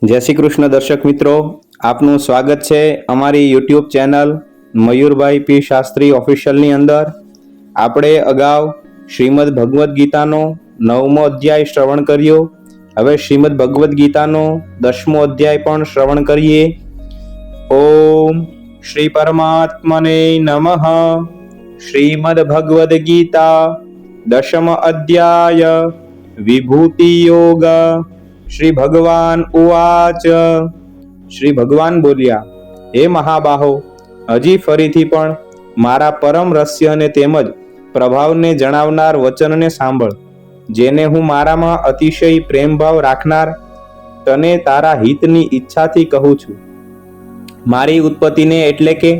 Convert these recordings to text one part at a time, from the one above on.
જય શ્રી કૃષ્ણ દર્શક મિત્રો, આપનું સ્વાગત છે અમારી યુટ્યુબ ચેનલ મયુરભાઈ પી શાસ્ત્રી ઓફિશિયલની અંદર. આપણે અગાઉ શ્રીમદ ભગવદ્ ગીતાનો 9મો અધ્યાય શ્રવણ કર્યો. હવે શ્રીમદ ભગવદ્ ગીતાનો 10મો અધ્યાય પણ શ્રવણ કરીએ. ઓમ શ્રી પરમાત્મને નમઃ. શ્રીમદ ભગવદ્ ગીતા 10મ અધ્યાય વિભૂતિ યોગ. શ્રી ભગવાન ઉવાચ. શ્રી ભગવાન બોલ્યા, હે મહાબાહો, હજી ફરીથી પણ મારા પરમ રહસ્યને તેમજ પ્રભાવને જણાવનાર વચનને સાંભળ, જેને હું મારામાં અતિશય પ્રેમભાવ રાખનાર તને તારા હિતની ઈચ્છાથી કહું છું. મારી ઉત્પત્તિને એટલે કે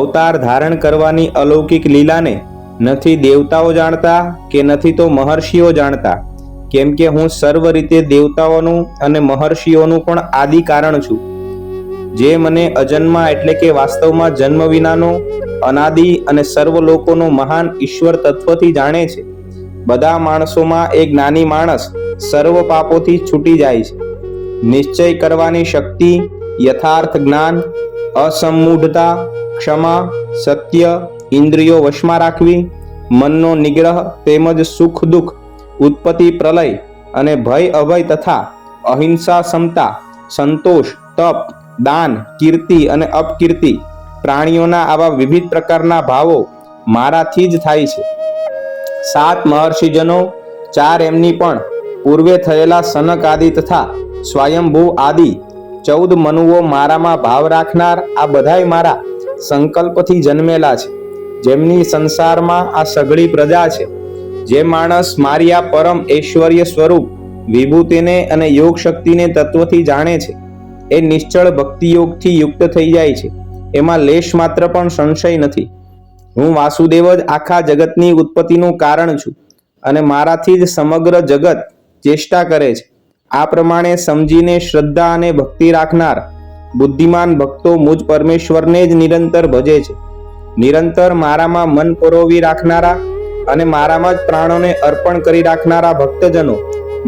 અવતાર ધારણ કરવાની અલૌકિક લીલાને નથી દેવતાઓ જાણતા કે નથી તો મહર્ષિઓ જાણતા, કેમ કે હું સર્વ રીતે દેવતાઓનું અને મહર્ષિઓનું પણ આદિ કારણ છું. જે મને અજન્મા એટલે કે વાસ્તવમાં જન્મ વિનાનો અનાદિ અને સર્વ લોકોનો મહાન ઈશ્વર તત્વથી જાણે છે. બધા માણસોમાં એક જ્ઞાની માણસ સર્વ પાપોથી છૂટી જાય છે. નિશ્ચય કરવાની શક્તિ, યથાર્થ જ્ઞાન, અસમૂઢતા, ક્ષમા, સત્ય, ઇન્દ્રિયો વશમાં રાખવી, મનનો નિગ્રહ તેમજ સુખ દુઃખ, ઉત્પત્તિ પ્રલય અને ભય અભય તથા અહિંસા, સમતા, સંતોષ, તપ, દાન, કીર્તિ અને અપકીર્તિ, પ્રાણીઓના આવા વિવિધ પ્રકારના ભાવો મારાથી જ થાય છે. 7 મહર્ષિજનો, 4 એમની પણ પૂર્વે થયેલા સનક આદિ તથા સ્વયંભૂ આદિ 14 મનુઓ મારામાં ભાવ રાખનાર આ બધાય મારા સંકલ્પથી જન્મેલા છે, જેમની સંસારમાં આ સઘળી પ્રજા છે. જે માણસ મારી આ પરમ ઐશ્વર્ય સ્વરૂપ વિભૂતિને અને યોગ શક્તિને તત્વથી જાણે છે, એ નિશ્ચળ ભક્તિ યોગથી યુક્ત થઈ જાય છે. એમાં લેશ માત્ર પણ સંશય નથી. હું વાસુદેવ જ આખા જગતની ઉત્પત્તિનું કારણ છું અને મારાથી જ સમગ્ર જગત ચેષ્ટા કરે છે. આ પ્રમાણે સમજીને શ્રદ્ધા અને ભક્તિ રાખનાર બુદ્ધિમાન ભક્તો મુજ પરમેશ્વરને જ નિરંતર ભજે છે. નિરંતર મારામાં મન પરોવી રાખનારા અને મારામાં જ પ્રાણોને અર્પણ કરી રાખનારા ભક્તજનો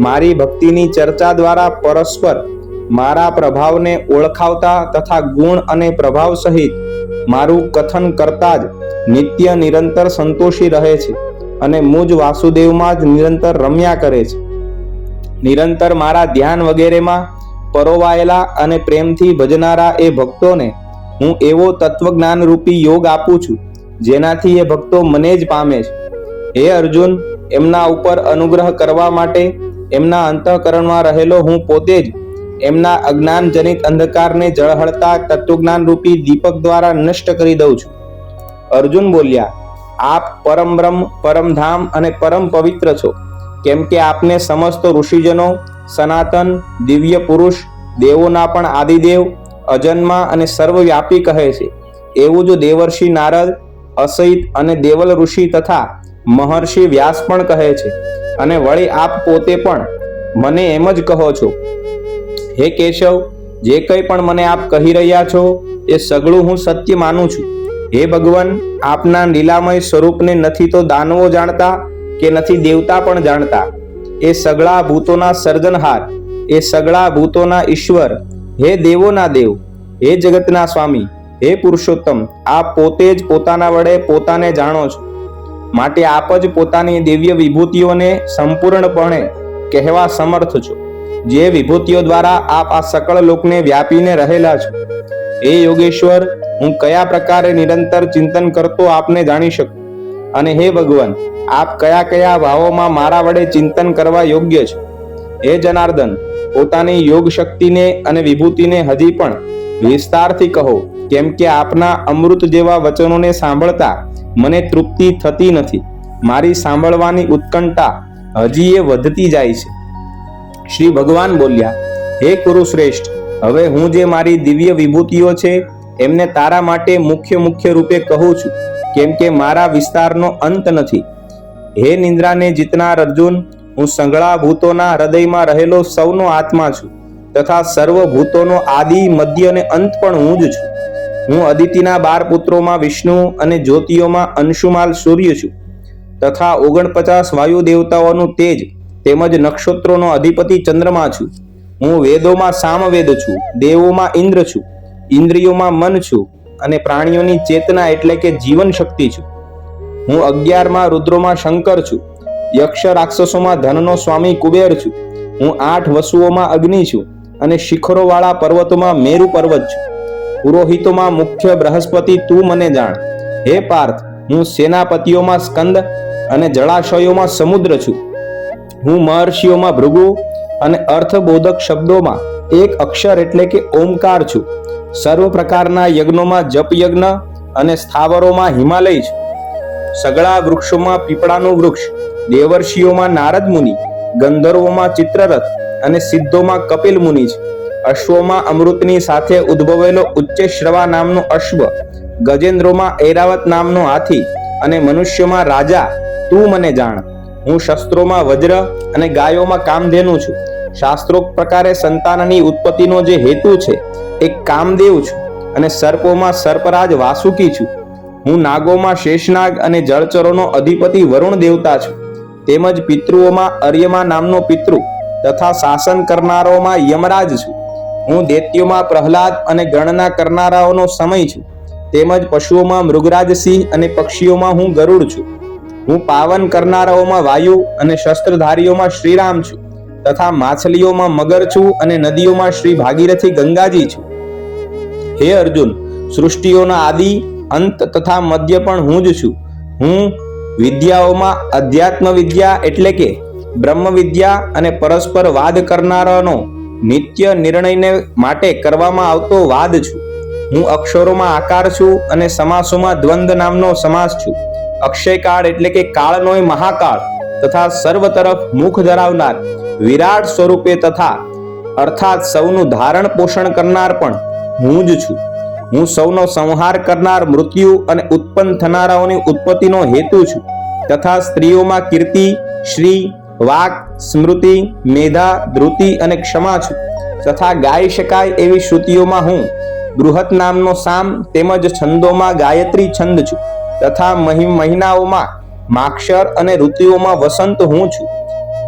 મારી ભક્તિની ચર્ચા દ્વારા પરસ્પર મારા પ્રભાવને ઓળખાવતા તથા ગુણ અને પ્રભાવ સહિત મારું કથન કરતા જ નિત્ય નિરંતર સંતોષી રહે છે અને મુજ વાસુદેવમાં જ નિરંતર રમ્યા કરે છે. નિરંતર મારા ધ્યાન વગેરેમાં પરોવાયેલા અને પ્રેમથી ભજનારા એ ભક્તોને હું એવો તત્વજ્ઞાન રૂપી યોગ આપું છું, જેનાથી એ ભક્તો મને જ પામે છે. હે અર્જુન, એમના ઉપર અનુગ્રહ કરવા માટે એમના અંતઃકરણમાં રહેલો હું પોતે જ એમના અજ્ઞાનજનિત અંધકારને જળહળતા તત્વજ્ઞાન રૂપી દીપક દ્વારા નષ્ટ કરી દઉં છું. અર્જુન બોલ્યા, આપ પરમ બ્રહ્મ, પરમ ધામ અને પરમ પવિત્ર છો, કેમ કે આપને સમસ્ત ઋષિજનો સનાતન, દિવ્ય પુરુષ, દેવોના પણ આદિદેવ, અજન્મા અને સર્વવ્યાપી કહે છે. એવું જ દેવર્ષિ નારદ, અસહિત અને દેવલ ઋષિ તથા મહર્ષિ વ્યાસ પણ કહે છે. અને વળી આપ પોતે પણ મને એમ જ કહો છો. હે કેશવ, જે કંઈ પણ મને આપ કહી રહ્યા છો એ સઘળું હું સત્ય માનું છું. હે ભગવાન, આપના લીલામય સ્વરૂપને નથી તો દાનવો જાણતા કે નથી દેવતા પણ જાણતા. એ સઘળા ભૂતોના સર્જનહાર, એ સઘળા ભૂતોના ઈશ્વર, હે દેવોના દેવ, હે જગતના સ્વામી, હે પુરુષોત્તમ, આપ પોતે જ પોતાના વડે પોતાને જાણો છો. માટે આપ જ પોતાની દિવ્ય વિભૂતિઓને સંપૂર્ણપણે કહેવા સમર્થ છો, જે વિભૂતિઓ દ્વારા આપ આ સકળ લોકને વ્યાપીને રહેલા છો. હે યોગેશ્વર, હું કયા પ્રકારે નિરંતર ચિંતન કરતો આપને જાણી શકું. અને હે ભગવાન, આપ કયા કયા ભાવોમાં મારા વડે ચિંતન કરવા યોગ્ય છો. હે જનાર્દન, પોતાની યોગ શક્તિને અને વિભૂતિને હજી પણ વિસ્તારથી કહો, કેમ કે આપના અમૃત જેવા વચનોને સાંભળતા મને તૃપ્તિ થતી નથી. મારી સાંભળવાની ઉત્કંઠા હજી એ વધતી જાય છે. શ્રી ભગવાન બોલ્યા, હે કુરુશ્રેષ્ઠ, હવે હું જે મારી દિવ્ય વિભૂતિઓ છે એમને તારા માટે મુખ્ય રૂપે કહું છું, કેમ કે મારા વિસ્તારનો અંત નથી. હે નિંદ્રાને જીતનાર અર્જુન, હું સઘળા ભૂતોના હૃદયમાં રહેલો સૌનો આત્મા છું તથા સર્વ ભૂતોનો આદિ, મધ્ય અને અંત પણ હું જ છું. હું અદિતિના 12 પુત્રોમાં વિષ્ણુ અને જ્યોતિઓમાં અંશુમાલ સૂર્ય છું તથા 49 વાયુ દેવતાઓનું તેજ તેમજ નક્ષત્રોનો અધિપતિ ચંદ્રમા છું. હું વેદોમાં સામવેદ છું, દેવોમાં ઇન્દ્ર છું, ઇન્દ્રિયોમાં મન છું અને પ્રાણીઓની ચેતના એટલે કે જીવન શક્તિ છું. હું 11 રુદ્રોમાં શંકર છું, યક્ષ રાક્ષસોમાં ધનનો સ્વામી કુબેર છું. હું 8 વસુઓમાં અગ્નિ છું અને શિખરોવાળા પર્વતોમાં મેરુ પર્વત છું. પુરોહિતોમાં મુખ્ય બૃહસ્પતિ તું મને જાણ. હે પાર્થ, હું સેનાપતિઓમાં સ્કંદ અને જળાશયોમાં સમુદ્ર છું. હું મહર્ષિઓમાં ભૃગુ અને અર્થબોધક શબ્દોમાં એક અક્ષર એટલે કે ઓમકાર છું. સર્વ પ્રકારના યજ્ઞોમાં જપ યજ્ઞ અને સ્થાવરોમાં હિમાલય છું. સગળા વૃક્ષોમાં પીપળાનું વૃક્ષ, દેવર્ષિઓમાં નારદ મુનિ, ગંધર્વોમાં ચિત્રરથ અને સિદ્ધોમાં કપિલ મુનિ છે. અશ્વોમાં અમૃતની સાથે ઉદ્ભવેલો ઉચ્ચશ્રવા નામનો અશ્વ, ગજેન્દ્રોમાં ઐરાવત નામનો હાથી અને મનુષ્યોમાં રાજા તું મને જાણ. હું શસ્ત્રોમાં વજ્ર અને ગાયોમાં કામધેનુ છું. શાસ્ત્રોક્ત પ્રકારે સંતાનની ઉત્પત્તિનો જે હેતુ છે એ કામદેવ છું અને સર્પોમાં સર્પરાજ વાસુકી છું. હું નાગોમાં શેષનાગ અને જળચરોનો અધિપતિ વરુણ દેવતા છું. તેમજ પિતૃઓમાં અર્યમા નામનો પિતૃ તથા શાસન કરનારાઓમાં યમરાજ છું. હું દૈત્યોમાં પ્રહલાદ અને ગણના કરનારાઓનો સમય છું. તેમજ પશુઓમાં મૃગરાજ સિંહ અને પક્ષીઓમાં હું ગરુડ છું. હું પાવન કરનારાઓમાં વાયુ અને શસ્ત્રધારીઓમાં શ્રીરામ છું તથા માછલીઓમાં મગર છું અને નદીઓમાં શ્રી ભાગીરથી ગંગાજી છું. હે અર્જુન, સૃષ્ટિઓના આદિ અંત તથા મધ્ય પણ હું જ છું. હું વિદ્યાઓમાં અધ્યાત્મ વિદ્યા એટલે કે બ્રહ્મ વિદ્યા અને પરસ્પર વાદ કરનારાનો નિત્ય નિર્ણયને માટે કરવામાં આવતો વાદ છું. હું અક્ષરોમાં આકાર છું અને સમાસોમાં દ્વંદ નામનો સમાસ છું. અક્ષયકાળ એટલે કે કાળનોય મહાકાળ તથા સર્વ તરફ મુખ ધરાવનાર વિરાટ સ્વરૂપે તથા અર્થાત સૌનું ધારણ પોષણ કરનાર પણ હું જ છું. હું સૌનો સંહાર કરનાર મૃત્યુ અને ઉત્પન્ન થનારાઓની ઉત્પત્તિનો હેતુ છું તથા સ્ત્રીઓમાં કીર્તિ, શ્રી, વાક, સ્મૃતિ, મેધા, ધૃતિ અને ક્ષમા છું તથા ગાઈ શકાય એવી શ્રુતિઓમાં હું બૃહત નામનો સામ તેમજ છંદોમાં ગાયત્રી છંદ છું તથા મહિનાઓમાં માક્ષર અને ઋતુઓમાં વસંત હું છું.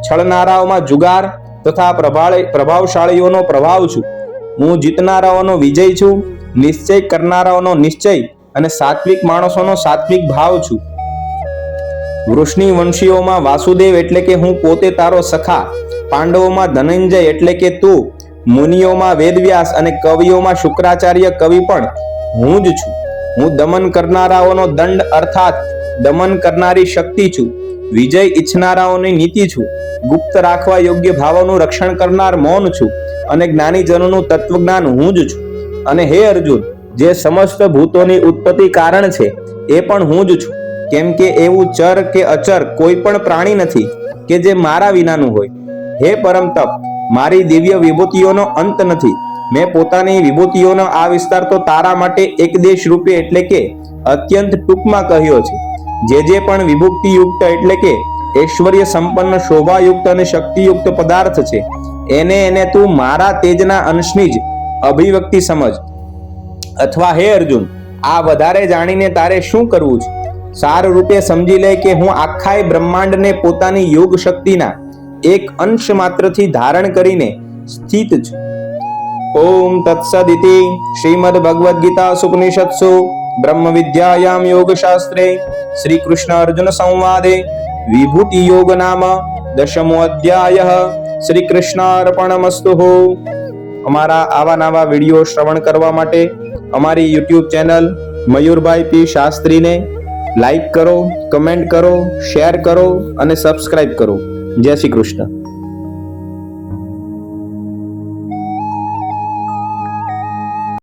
છળનારાઓમાં જુગાર તથા પ્રભાવશાળીઓનો પ્રભાવ છું. હું જીતનારાઓનો વિજય છું, નિશ્ચય કરનારાઓનો નિશ્ચય અને સાત્વિક માણસોનો સાત્વિક ભાવ છું. વૃષ્ણિ વંશીઓમાં વાસુદેવ એટલે કે હું પોતે તારો સખા, પાંડવોમાં ધનંજય એટલે કે તું, મુનિઓમાં વેદવ્યાસ અને કવિઓમાં શુક્રાચાર્ય કવિ પણ હું જ છું. હું દમન કરનારાઓનો દંડ અર્થાત દમન કરનારી શક્તિ છું. વિજય ઈચ્છનારાઓની નીતિ છું. ગુપ્ત રાખવા યોગ્ય ભાવોનું રક્ષણ કરનાર મૌન છું અને જ્ઞાનીજનોનું તત્વજ્ઞાન હું જ છું. અને હે અર્જુન, જે સમસ્ત ભૂતોની ઉત્પત્તિ કારણ છે એ પણ હું જ છું. કેમ કે એવું ચર કે અચર કોઈ પણ પ્રાણી નથી કે જે મારા વિનાનું હોય. હે પરમ તપ, મારી દિવ્ય વિભૂતિઓનો અંત નથી. મેં પોતાની વિભૂતિઓનો આ વિસ્તાર તો તારા માટે એકદેશ રૂપે એટલે કે અત્યંત ટૂંકમાં કહ્યો છે. જે પણ વિભૂતિ યુક્ત એટલે કે ઐશ્વર્ય સંપન્ન, શોભાયુક્ત અને શક્તિયુક્ત પદાર્થ છે એને તું મારા તેજના અંશની જ અભિવ્યક્તિ સમજ. અથવા હે અર્જુન, આ વધારે જાણીને તારે શું કરવું છે? સાર રૂપે સમજી લે કે હું આખાય બ્રહ્માંડને પોતાની યોગ શક્તિના એક અંશ માત્રથી ધારણ કરીને સ્થિત છું. ઓમ તત્સદિતિ શ્રીમદ ભગવદ્ ગીતા સુપનિષત્સુ બ્રહ્મ વિદ્યાયામ યોગ શાસ્ત્રે શ્રી કૃષ્ણ અર્જુન સંવાદે વિભૂતિ યોગ નામ 10મો અધ્યાય. શ્રી કૃષ્ણાર્પણમસ્તુ. અમારા આવા નવા વિડીયો શ્રવણ કરવા માટે અમારી યુટ્યુબ ચેનલ મયુરભાઈ પી શાસ્ત્રીને લાઈક કરો, કમેન્ટ કરો, શેર કરો અને સબસ્ક્રાઇબ કરો. જય શ્રી કૃષ્ણ.